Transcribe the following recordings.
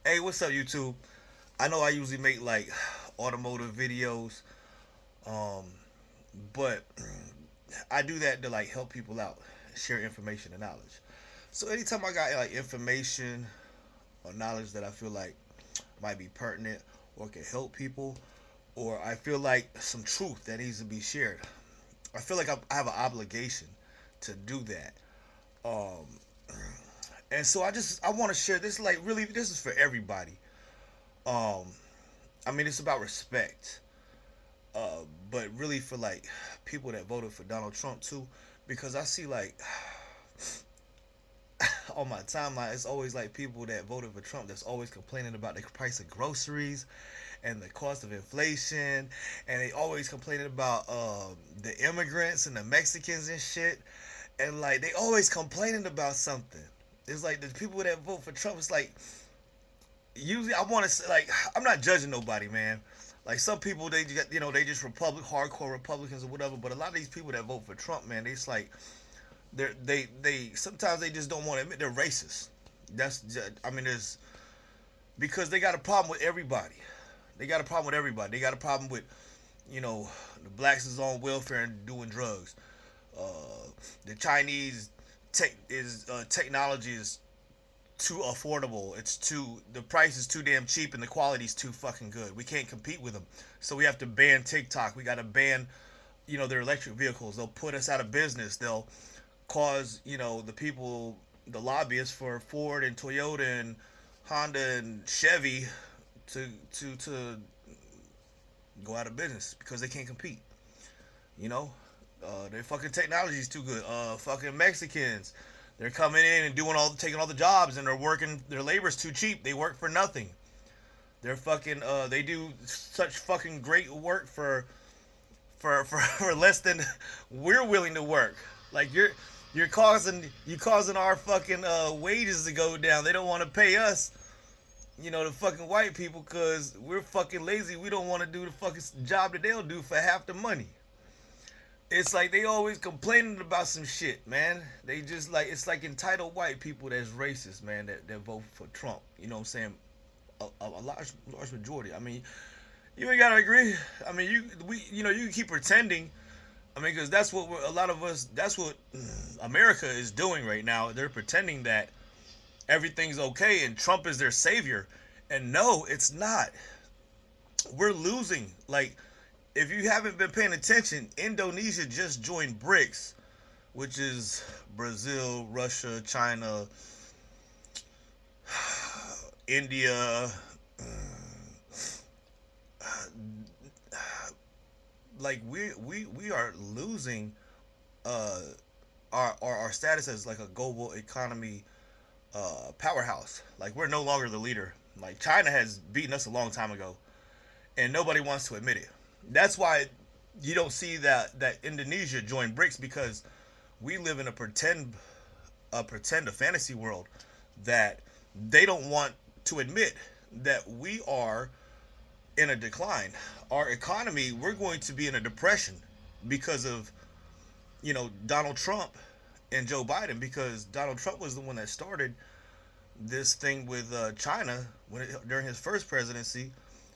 Hey, what's up, YouTube? I know I usually make like automotive videos, um, but I do that to like help people out, share information and knowledge. So anytime I got like information or knowledge that I feel like might be pertinent or can help people, or I feel like some truth that needs to be shared, I feel like I have an obligation to do that. Um, and so I want to share this. Like really, this is for everybody. Um, I mean, it's about respect. Uh, but really for like people that voted for Donald Trump too, because I see like on my timeline, it's always like people that voted for Trump that's always complaining about the price of groceries and the cost of inflation, and they always complaining about the immigrants and the Mexicans and shit, and like they always complaining about something. It's like the people that vote for Trump. It's like usually I want to say like I'm not judging nobody, man. Like some people, they just hardcore Republicans or whatever. But a lot of these people that vote for Trump, man, they it's like they sometimes they just don't want to admit they're racist. I mean, there's because they got a problem with everybody. They got a problem with everybody. They got a problem with the blacks is on welfare and doing drugs. The Chinese technology is too affordable. The price is too damn cheap and the quality is too fucking good. We can't compete with them. So we have to ban TikTok. We got to ban their electric vehicles. They'll put us out of business. They'll cause the people, the lobbyists for Ford and Toyota and Honda and Chevy to go out of business because they can't compete. You know, their fucking technology is too good. Fucking Mexicans, they're coming in and taking all the jobs, and they're working. Their labor's too cheap. They work for nothing. They're fucking. They do such fucking great work for less than we're willing to work. Like you causing our fucking wages to go down. They don't want to pay us, the fucking white people, because we're fucking lazy. We don't want to do the fucking job that they'll do for half the money. It's like they always complaining about some shit, man. They just like it's like entitled white people that's racist, man. That vote for Trump. You know what I'm saying? A large majority. I mean, you ain't gotta agree. I mean, you can keep pretending. I mean, because that's what a lot of us. That's what America is doing right now. They're pretending that everything's okay and Trump is their savior, and no, it's not. We're losing. Like, if you haven't been paying attention, Indonesia just joined BRICS, which is Brazil, Russia, China, India. Like we are losing uh, our status as like a global economy powerhouse. Like we're no longer the leader. Like China has beaten us a long time ago, and nobody wants to admit it. That's why you don't see that Indonesia joined BRICS, because we live in a fantasy world that they don't want to admit that we are in a decline. Our economy, we're going to be in a depression because of Donald Trump and Joe Biden, because Donald Trump was the one that started this thing with China during his first presidency.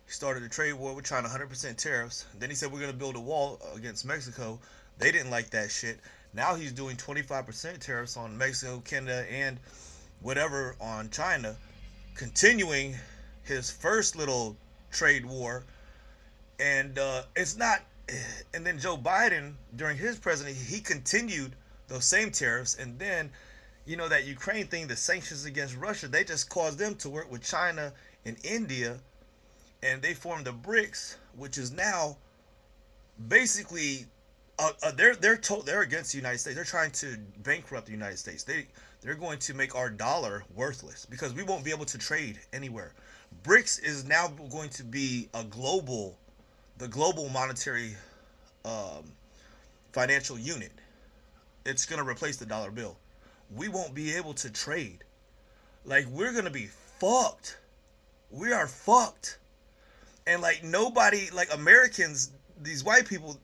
He started a trade war with China, 100% tariffs. Then he said we're going to build a wall against Mexico. They didn't like that shit. Now he's doing 25% tariffs on Mexico, Canada, and whatever on China, continuing his first little trade war. And it's not. And then Joe Biden, during his presidency, he continued those same tariffs. And then, that Ukraine thing, the sanctions against Russia, they just caused them to work with China and India, and they formed the BRICS, which is now basically they're against the United States. They're trying to bankrupt the United States. They're going to make our dollar worthless because we won't be able to trade anywhere. BRICS is now going to be the global monetary um, financial unit. It's going to replace the dollar bill. We won't be able to trade. Like, we're going to be fucked. We are fucked. And like nobody, like Americans, these white people,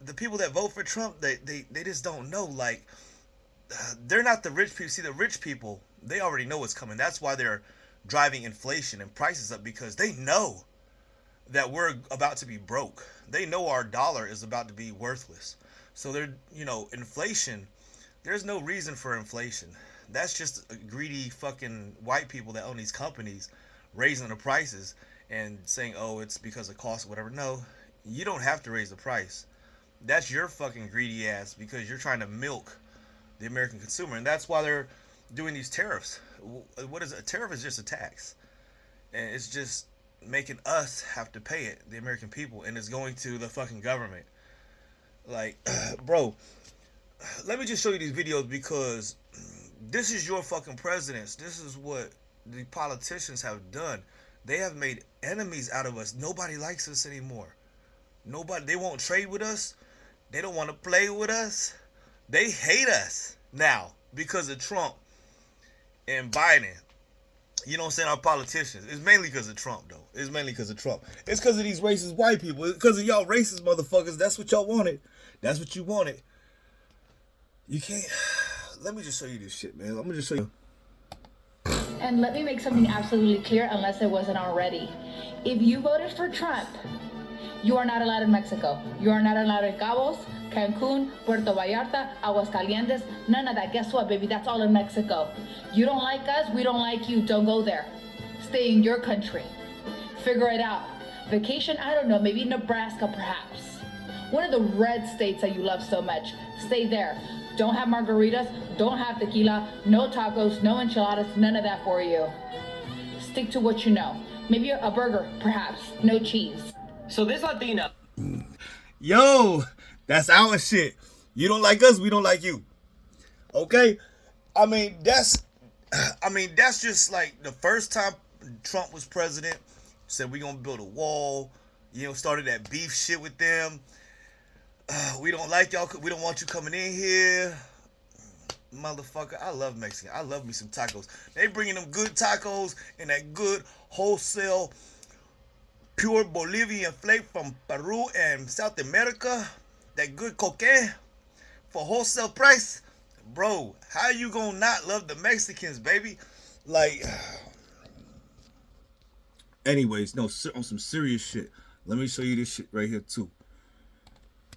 the people that vote for Trump, they just don't know. Like, they're not the rich people. See, the rich people, They already know what's coming. That's why they're driving inflation and prices up, because they know that we're about to be broke. They know our dollar is about to be worthless. So they're, inflation, there's no reason for inflation. That's just greedy fucking white people that own these companies raising the prices and saying, oh, it's because of cost or whatever. No, you don't have to raise the price. That's your fucking greedy ass, because you're trying to milk the American consumer. And that's why they're doing these tariffs. What is a tariff? Is just a tax. And it's just making us have to pay it, the American people, and it's going to the fucking government. Like, bro, let me just show you these videos, because this is your fucking presidents. This is what the politicians have done. They have made enemies out of us. Nobody likes us anymore. Nobody. They won't trade with us. They don't want to play with us. They hate us now because of Trump and Biden. You know what I'm saying? Our politicians. It's mainly because of Trump, though. It's mainly because of Trump. It's because of these racist white people. It's because of y'all racist motherfuckers. That's what y'all wanted. That's what you wanted. You can't. Let me just show you this shit, man. Let me just show you. And let me make something absolutely clear, unless it wasn't already. If you voted for Trump, you are not allowed in Mexico. You are not allowed in Cabos, Cancun, Puerto Vallarta, Aguascalientes, none of that. Guess what, baby? That's all in Mexico. You don't like us, we don't like you. Don't go there. Stay in your country. Figure it out. Vacation, I don't know, maybe Nebraska perhaps. One of the red states that you love so much. Stay there. Don't have margaritas, don't have tequila, no tacos, no enchiladas, none of that for you. Stick to what you know. Maybe a burger, perhaps, no cheese. So this Latina. Yo, that's our shit. You don't like us, we don't like you. Okay? That's just like the first time Trump was president, said we gonna build a wall, started that beef shit with them. We don't like y'all, we don't want you coming in here. Motherfucker, I love Mexican. I love me some tacos. They bringing them good tacos and that good wholesale pure Bolivian flake from Peru and South America. That good cocaine for wholesale price. Bro, how you gonna not love the Mexicans, baby? Like, anyways, no, on some serious shit. Let me show you this shit right here too.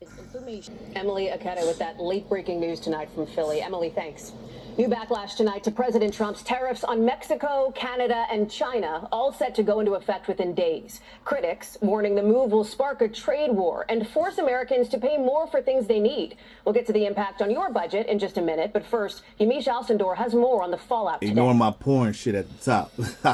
Information. Emily Aketa with that late-breaking news tonight from Philly. Emily, thanks. New backlash tonight to President Trump's tariffs on Mexico, Canada, and China, all set to go into effect within days. Critics warning the move will spark a trade war and force Americans to pay more for things they need. We'll get to the impact on your budget in just a minute, but first, Yamiche Alcindor has more on the fallout today. Ignoring my porn shit at the top.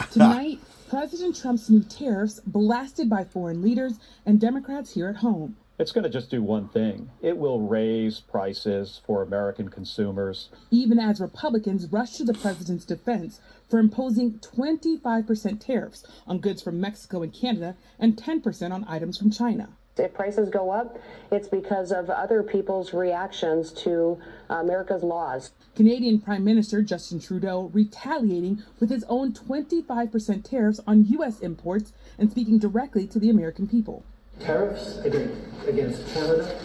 Tonight, President Trump's new tariffs blasted by foreign leaders and Democrats here at home. It's going to just do one thing. It will raise prices for American consumers. Even as Republicans rush to the president's defense for imposing 25% tariffs on goods from Mexico and Canada and 10% on items from China. If prices go up, it's because of other people's reactions to America's laws. Canadian Prime Minister Justin Trudeau retaliating with his own 25% tariffs on U.S. imports and speaking directly to the American people. Tariffs against Canada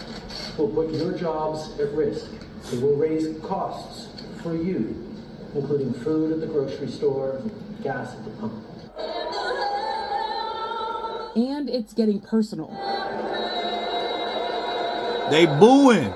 will put your jobs at risk. It will raise costs for you, including food at the grocery store, gas at the pump. And it's getting personal. They booing.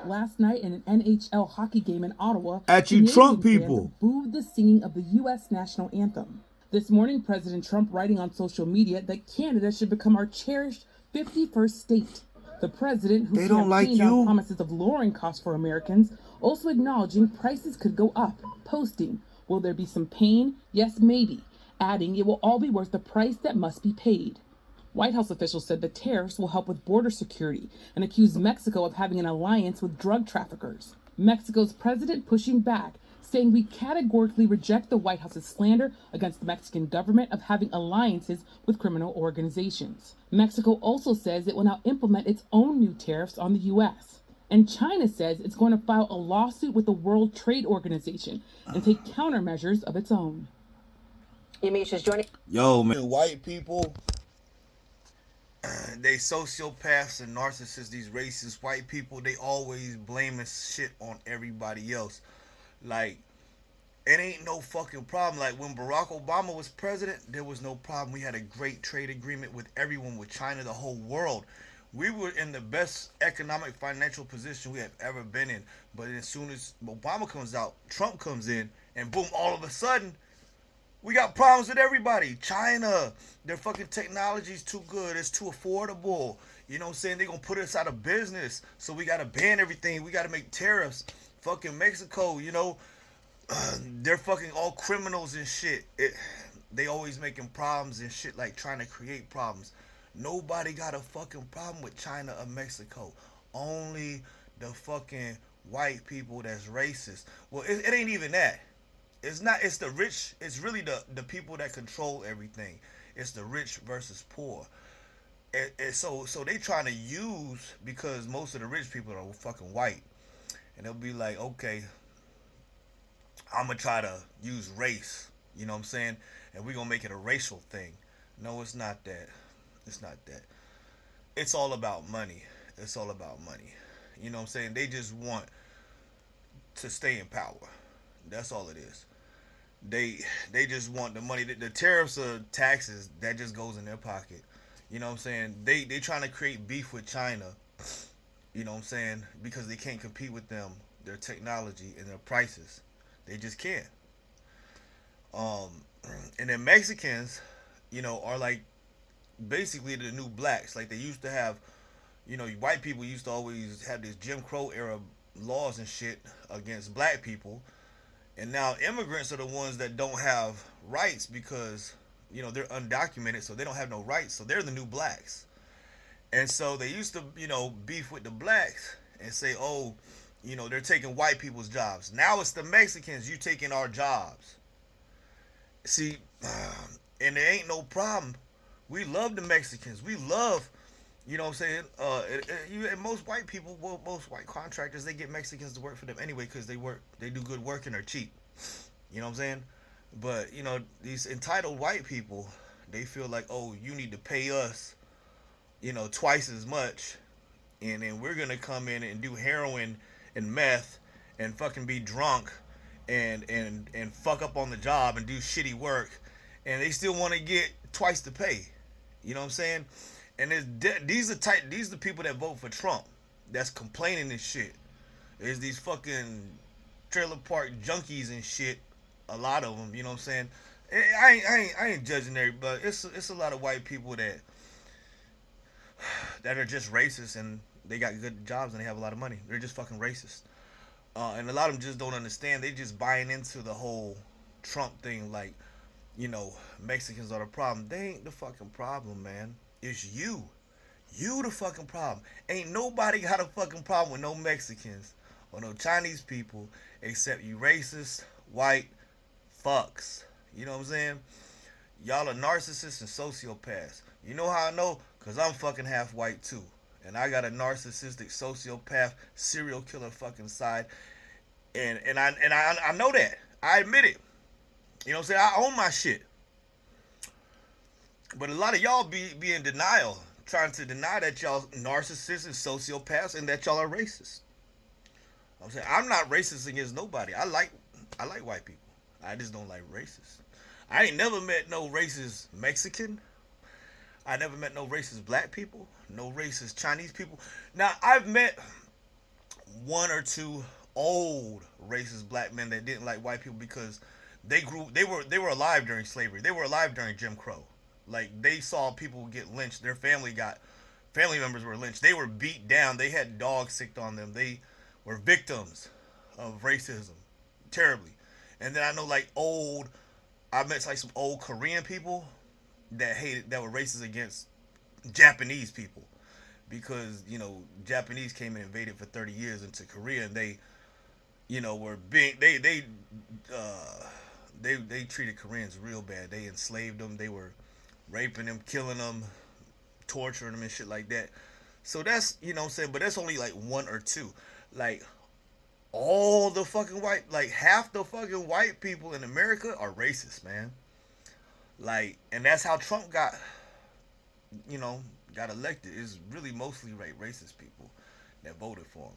Last night in an NHL hockey game in Ottawa, At you Canadian Trump fans people. booed the singing of the U.S. national anthem. This morning, President Trump writing on social media that Canada should become our cherished 51st state. The president, who They don't like campaigned on you. promises of lowering costs for Americans, also acknowledging prices could go up, posting, "Will there be some pain? Yes, maybe," adding it will all be worth the price that must be paid. White House officials said the tariffs will help with border security and accused Mexico of having an alliance with drug traffickers. Mexico's president pushing back, saying we categorically reject the White House's slander against the Mexican government of having alliances with criminal organizations. Mexico also says it will now implement its own new tariffs on the U.S. And China says it's going to file a lawsuit with the World Trade Organization and take countermeasures of its own. Yamiche is joining. Yo, man, white people, they sociopaths and narcissists, these racist white people, they always blaming shit on everybody else. Like, It ain't no fucking problem. Like when Barack Obama was president, there was no problem. We had a great trade agreement with everyone, with China, the whole world. We were in the best economic financial position we have ever been in. But as soon as Obama comes out, Trump comes in, and boom, all of a sudden, we got problems with everybody. China, their fucking technology's too good. It's too affordable. You know what I'm saying? They're going to put us out of business. So we got to ban everything. We got to make tariffs. Fucking Mexico, you know, they're fucking all criminals and shit. They always making problems and shit, like trying to create problems. Nobody got a fucking problem with China or Mexico. Only the fucking white people that's racist. Well, it ain't even that. It's not. It's the rich. It's really the people that control everything. It's the rich versus poor. And so they trying to use, because most of the rich people are fucking white, and they'll be like, okay, I'm gonna try to use race. You know what I'm saying? And we're gonna make it a racial thing. No, it's not that. It's not that. It's all about money. It's all about money. You know what I'm saying? They just want to stay in power. That's all it is. They just want the money. The tariffs or taxes, that just goes in their pocket. You know what I'm saying? They trying to create beef with China. You know what I'm saying? Because they can't compete with them, their technology and their prices. They just can't. And then Mexicans, you know, are like basically the new blacks. Like they used to have, you know, white people used to always have this Jim Crow era laws and shit against black people. And now immigrants are the ones that don't have rights because, you know, they're undocumented, so they don't have no rights. So they're the new blacks. And so they used to, you know, beef with the blacks and say, oh, you know, they're taking white people's jobs. Now it's the Mexicans, you taking our jobs. See, and there ain't no problem. We love the Mexicans. We love, you know what I'm saying? And most white people, well, most white contractors, they get Mexicans to work for them anyway because they do good work and they're cheap. You know what I'm saying? But, you know, these entitled white people, they feel like, oh, you need to pay us, you know, twice as much. And then we're going to come in and do heroin and meth and fucking be drunk and fuck up on the job and do shitty work. And they still want to get twice the pay. You know what I'm saying? And these are the people that vote for Trump that's complaining and shit. There's these fucking trailer park junkies and shit. A lot of them, you know what I'm saying? I ain't judging everybody, but it's a lot of white people that are just racist, and they got good jobs and they have a lot of money. They're just fucking racist. And a lot of them just don't understand. They just buying into the whole Trump thing, like, you know, Mexicans are the problem. They ain't the fucking problem, man. It's you. You the fucking problem. Ain't nobody got a fucking problem with no Mexicans or no Chinese people except you racist, white fucks. You know what I'm saying? Y'all are narcissists and sociopaths. You know how I know? Because I'm fucking half white too. And I got a narcissistic sociopath serial killer fucking side. And I know that. I admit it. You know what I'm saying? I own my shit. But a lot of y'all be in denial, trying to deny that y'all narcissists and sociopaths and that y'all are racist. I'm saying I'm not racist against nobody. I like white people. I just don't like racists. I ain't never met no racist Mexican. I never met no racist black people, no racist Chinese people. Now I've met one or two old racist black men that didn't like white people because they were alive during slavery. They were alive during Jim Crow. Like they saw people get lynched. Their family members were lynched. They were beat down. They had dogs sicked on them. They were victims of racism terribly. And then I know I met like some old Korean people that were racist against Japanese people because, you know, Japanese came and invaded for 30 years into Korea, and they, you know, were being they treated Koreans real bad. They enslaved them. They were raping them, killing them, torturing them and shit like that. So that's, you know what I'm saying, but that's only like one or two. Like all the fucking like half the fucking white people in America are racist, man. Like, and that's how Trump got elected. It's really mostly racist people that voted for him.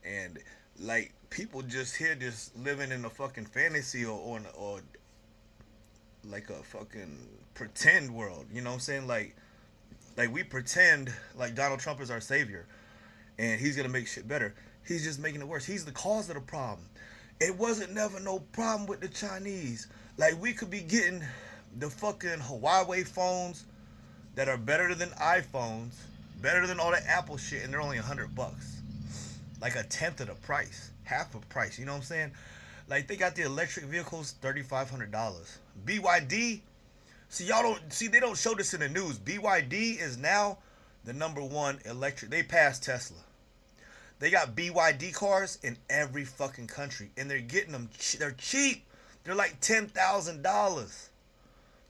And Like people just here just living in a fucking fantasy or like a fucking pretend world. You know what I'm saying? Like we pretend like Donald Trump is our savior and he's gonna make shit better. He's just making it worse. He's the cause of the problem. It wasn't never no problem with the Chinese. Like we could be getting the fucking Huawei phones that are better than iPhones, better than all that Apple shit, and they're only $100. Like a tenth of the price, half the price. You know what I'm saying? Like they got the electric vehicles, $3,500. BYD, they don't show this in the news. BYD is now the #1 electric. They passed Tesla. They got BYD cars in every fucking country, and they're getting them. They're cheap. They're like $10,000,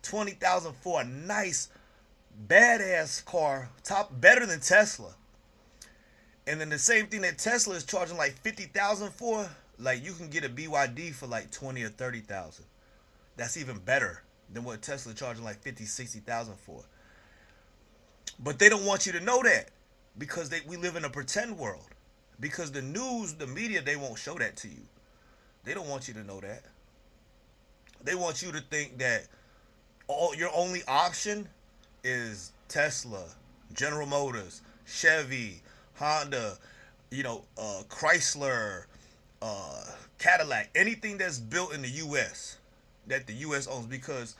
$20,000 for a nice, badass car, better than Tesla. And then the same thing that Tesla is charging like $50,000 for, like you can get a BYD for like $20,000 or $30,000. That's even better than what Tesla charging like $50,000, $60,000 for. But they don't want you to know that because we live in a pretend world. Because the news, the media, they won't show that to you. They don't want you to know that. They want you to think that your only option is Tesla, General Motors, Chevy, Honda, Chrysler, Cadillac, anything that's built in the U.S. that the U.S. owns, because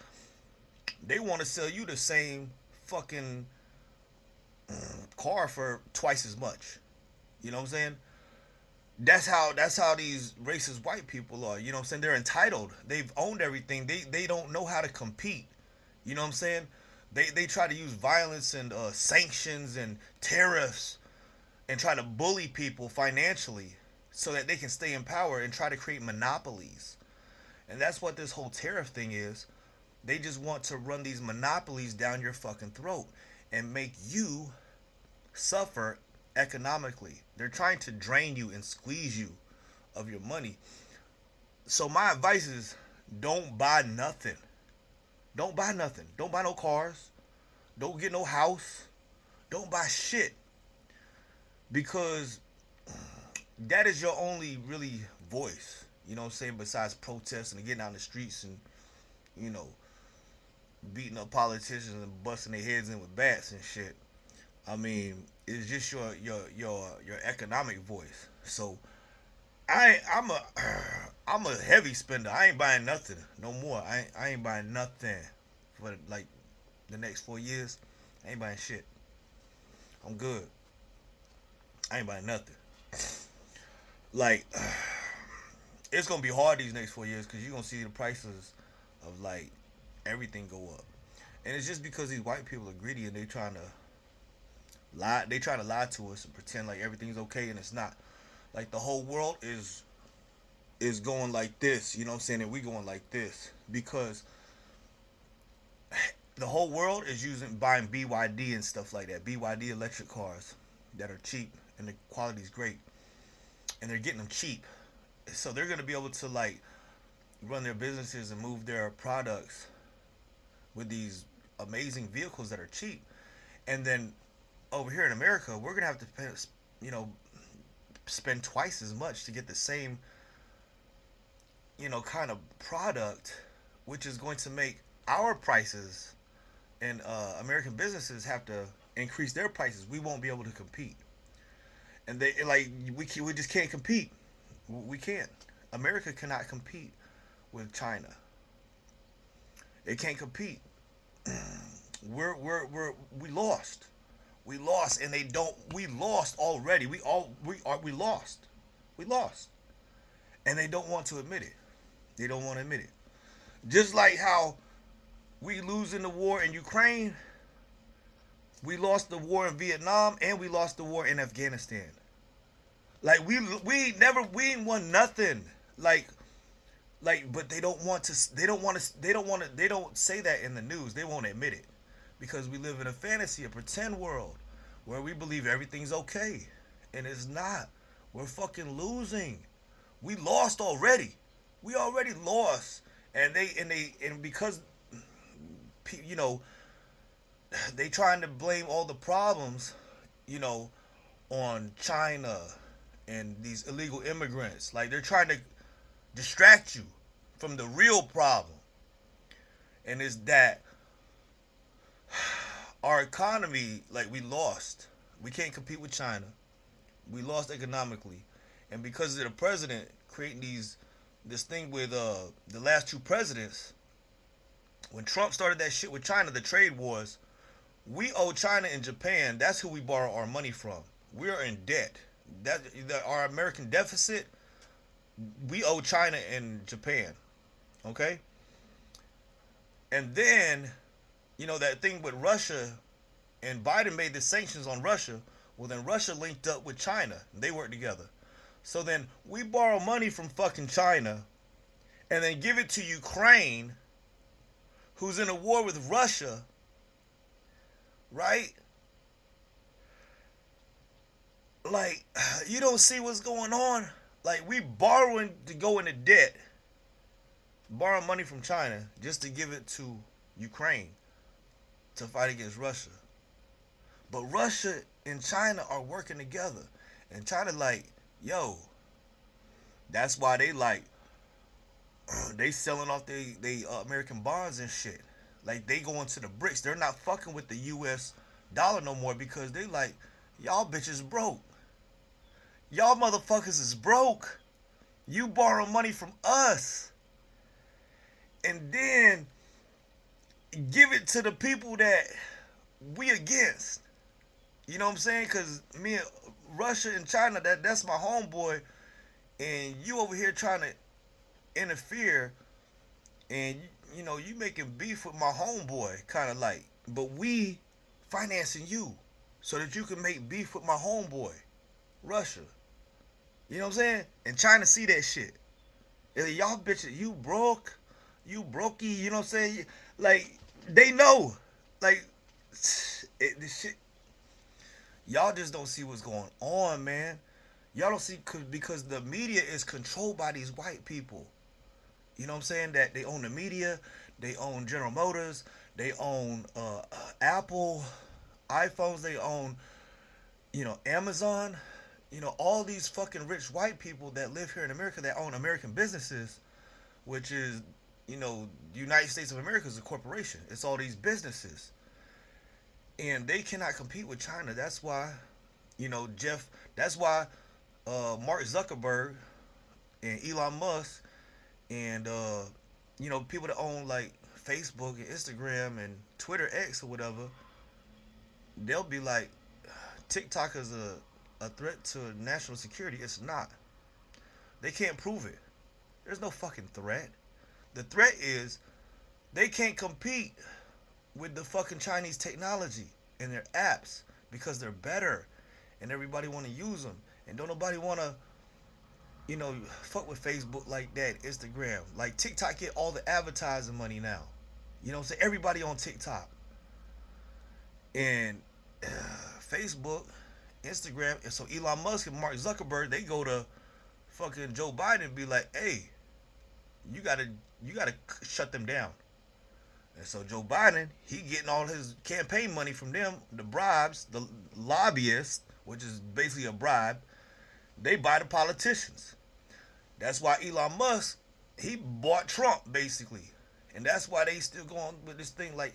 they want to sell you the same fucking car for twice as much. You know what I'm saying? That's how these racist white people are. You know what I'm saying? They're entitled. They've owned everything. They don't know how to compete. You know what I'm saying? They try to use violence and sanctions and tariffs and try to bully people financially so that they can stay in power and try to create monopolies. And that's what this whole tariff thing is. They just want to run these monopolies down your fucking throat and make you suffer economically. They're trying to drain you and squeeze you of your money. So my advice is don't buy nothing. Don't buy nothing. Don't buy no cars. Don't get no house. Don't buy shit. Because that is your only really voice. You know what I'm saying? Besides protesting and getting out in the streets and, beating up politicians and busting their heads in with bats and shit. I mean, it's just your economic voice. So I'm a heavy spender. I ain't buying nothing no more. I ain't buying nothing for like the next 4 years. I ain't buying shit. I'm good. I ain't buying nothing. Like it's gonna be hard these next 4 years because you're gonna see the prices of like everything go up, and it's just because these white people are greedy and they trying to lie. They try to lie to us and pretend like everything's okay and it's not. Like the whole world is going like this, you know what I'm saying, and we going like this because the whole world is buying BYD and stuff like that. BYD electric cars that are cheap and the quality's great, and they're getting them cheap, so they're gonna be able to like run their businesses and move their products with these amazing vehicles that are cheap. And then over here in America, we're gonna have to pay, spend twice as much to get the same kind of product, which is going to make our prices and American businesses have to increase their prices. We won't be able to compete, and we just can't compete. We can't. America cannot compete with China. It can't compete. We lost. We lost, and we lost already. We lost. We lost. And they don't want to admit it. They don't want to admit it. Just like how we losing the war in Ukraine, we lost the war in Vietnam, and we lost the war in Afghanistan. Like we ain't won nothing. Like, but they don't say that in the news. They won't admit it. Because we live in a fantasy, a pretend world where we believe everything's okay. And it's not. We're fucking losing. We lost already. We already lost. And because they trying to blame all the problems, on China and these illegal immigrants. Like, they're trying to distract you from the real problem. And it's that our economy, like, we lost. We can't compete with China. We lost economically. And because of the president creating this thing with the last two presidents, when Trump started that shit with China, the trade wars, we owe China and Japan. That's who we borrow our money from. We are in debt. Our American deficit, we owe China and Japan. Okay? And then, that thing with Russia, and Biden made the sanctions on Russia. Well, then Russia linked up with China. They worked together. So then we borrow money from fucking China and then give it to Ukraine, who's in a war with Russia, right? Like, you don't see what's going on? Like, we borrowing to go into debt, borrow money from China just to give it to Ukraine to fight against Russia. But Russia and China are working together. And China like, yo, that's why they selling off they American bonds and shit. Like, they going to the BRICS. They're not fucking with the US dollar no more because they like, y'all bitches broke. Y'all motherfuckers is broke. You borrow money from us. And then give it to the people that we against. You know what I'm saying? Because me and Russia and China, that's my homeboy. And you over here trying to interfere. And, you making beef with my homeboy, kind of like. But we financing you so that you can make beef with my homeboy, Russia. You know what I'm saying? And China see that shit. Y'all bitches, you broke. You brokey, you know what I'm saying? Like, they know. Like, this shit. Y'all just don't see what's going on, man. Y'all don't see because the media is controlled by these white people. You know what I'm saying? That they own the media, they own General Motors, they own Apple, iPhones, they own, Amazon. All these fucking rich white people that live here in America that own American businesses, which is, the United States of America is a corporation. It's all these businesses. And they cannot compete with China. That's why, that's why Mark Zuckerberg and Elon Musk and, people that own like Facebook and Instagram and Twitter X or whatever, they'll be like, TikTok is a threat to national security. It's not. They can't prove it. There's no fucking threat. The threat is they can't compete with the fucking Chinese technology and their apps because they're better and everybody want to use them. And don't nobody want to, fuck with Facebook like that, Instagram. Like, TikTok get all the advertising money now. You know what I'm saying? Everybody on TikTok. And Facebook, Instagram, and so Elon Musk and Mark Zuckerberg, they go to fucking Joe Biden and be like, hey, you gotta shut them down. And so Joe Biden, he getting all his campaign money from them, the bribes, the lobbyists, which is basically a bribe. They buy the politicians. That's why Elon Musk, he bought Trump, basically. And that's why they still going with this thing. Like,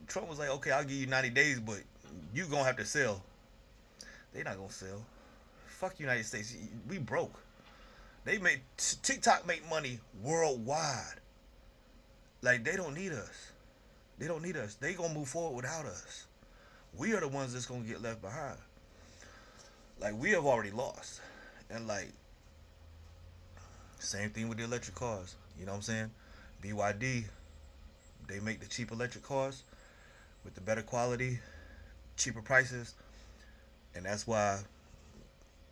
Trump was like, okay, I'll give you 90 days, but you gonna have to sell. They not gonna sell. Fuck United States. We broke. TikTok make money worldwide. Like, they don't need us. They don't need us. They gonna move forward without us. We are the ones that's gonna get left behind. Like, we have already lost. And like, same thing with the electric cars. You know what I'm saying? BYD, they make the cheap electric cars with the better quality, cheaper prices. And that's why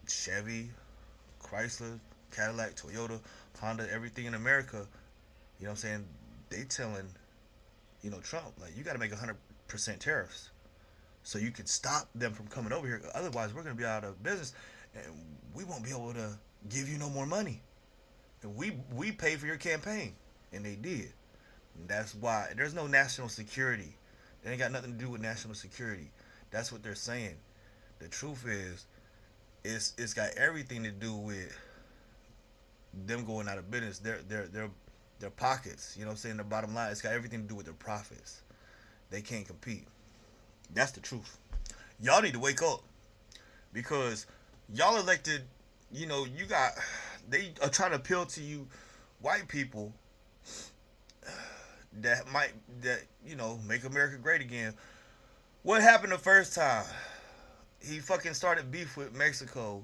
Chevy, Chrysler, Cadillac, Toyota, Honda, everything in America, you know what I'm saying, they telling, Trump, like, you got to make 100% tariffs so you can stop them from coming over here. Otherwise, we're going to be out of business and we won't be able to give you no more money. And we pay for your campaign. And they did. And that's why there's no national security. They ain't got nothing to do with national security. That's what they're saying. The truth is it's got everything to do with them going out of business. Their pockets. You know what I'm saying? The bottom line. It's got everything to do with their profits. They can't compete. That's the truth. Y'all need to wake up because y'all elected. You know, they are trying to appeal to you, white people that make America great again. What happened the first time? He fucking started beef with Mexico.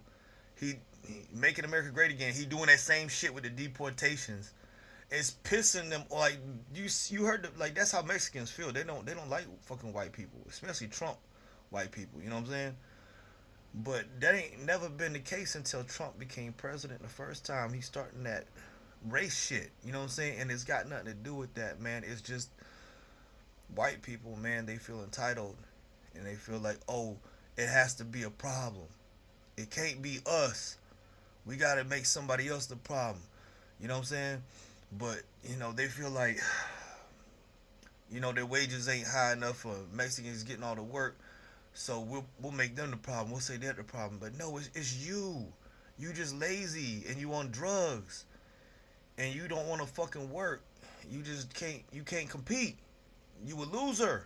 He making America great again. He doing that same shit with the deportations. It's pissing them like you heard like that's how Mexicans feel. They don't like fucking white people, especially Trump white people. You know what I'm saying? But that ain't never been the case until Trump became president the first time. He's starting that race shit. You know what I'm saying? And it's got nothing to do with that, man. It's just white people, man. They feel entitled, and they feel like, oh, it has to be a problem. It can't be us. We got to make somebody else the problem. You know what I'm saying? But, they feel like, their wages ain't high enough for Mexicans getting all the work. So we'll make them the problem. We'll say they're the problem. But no, it's you. You just lazy and you on drugs. And you don't want to fucking work. You just can't compete. You a loser.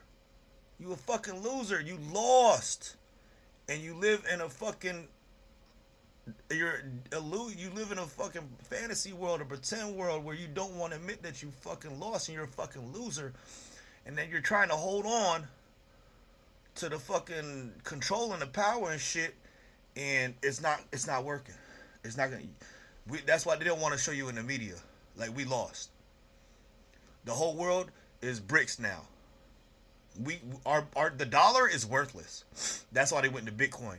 You a fucking loser. You lost. And you live in a fucking you live in a fucking fantasy world, a pretend world where you don't want to admit that you fucking lost and you're a fucking loser, and then you're trying to hold on to the fucking control and the power and shit, and it's not working. It's not gonna. That's why they don't want to show you in the media. Like, we lost. The whole world is bricks now. The dollar is worthless. That's why they went into Bitcoin.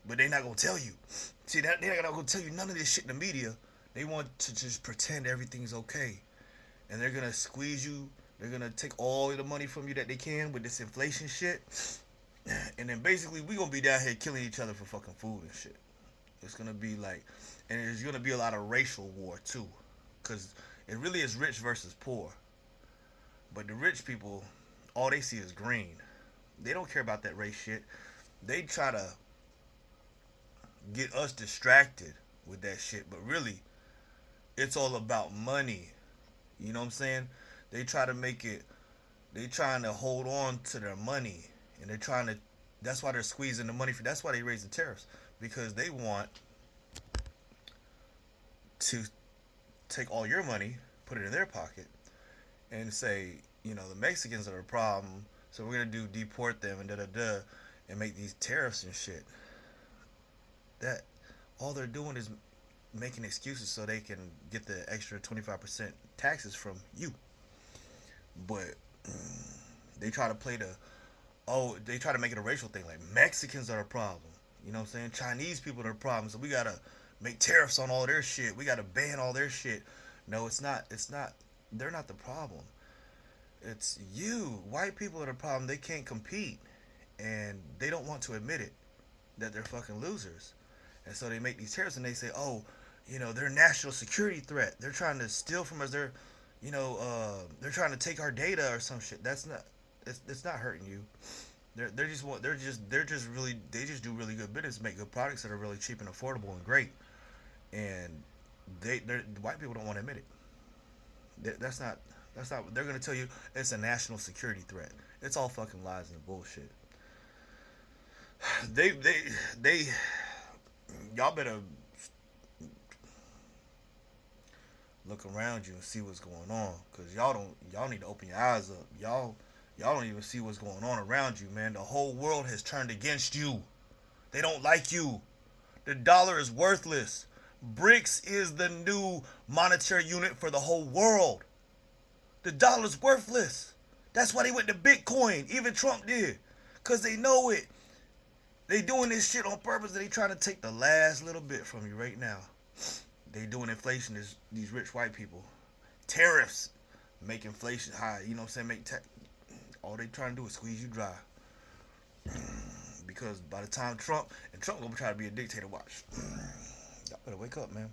But they're not gonna tell you. See, they're not gonna tell you none of this shit in the media. They want to just pretend everything's okay, and they're gonna squeeze you. They're gonna take all of the money from you that they can with this inflation shit, and then basically we gonna be down here killing each other for fucking food and shit. It's gonna be like, and there's gonna be a lot of racial war too, cause it really is rich versus poor. But the rich people, all they see is green. They don't care about that race shit. They try to get us distracted with that shit, but really it's all about money. You know what I'm saying? They try to make it, they trying to hold on to their money, and they're trying to, that's why they're squeezing the money that's why they raise the tariffs, because they want to take all your money, put it in their pocket, and say, the Mexicans are a problem, so we're gonna deport them and and make these tariffs and shit. That all they're doing is making excuses so they can get the extra 25% taxes from you. But they try to play they try to make it a racial thing, like Mexicans are a problem. You know what I'm saying? Chinese people are a problem, so we gotta make tariffs on all their shit. We gotta ban all their shit. No, it's not. They're not the problem. It's you. White people are the problem. They can't compete, and they don't want to admit it, that they're fucking losers. And so they make these tariffs, and they say, oh, they're a national security threat. They're trying to steal from us. They're trying to take our data or some shit. It's not hurting you. They just do really good business, make good products that are really cheap and affordable and great. And white people don't want to admit it. That's not. They're gonna tell you it's a national security threat. It's all fucking lies and bullshit. Y'all better look around you and see what's going on, because y'all need to open your eyes up. Y'all don't even see what's going on around you, man. The whole world has turned against you. They don't like you. The dollar is worthless. BRICS is the new monetary unit for the whole world. The dollar's worthless. That's why they went to Bitcoin. Even Trump did, because they know it. They doing this shit on purpose. They trying to take the last little bit from you right now. They doing inflation. These rich white people. Tariffs make inflation high. You know what I'm saying? All they trying to do is squeeze you dry. Because by the time Trump gonna try to be a dictator, watch. Y'all better wake up, man.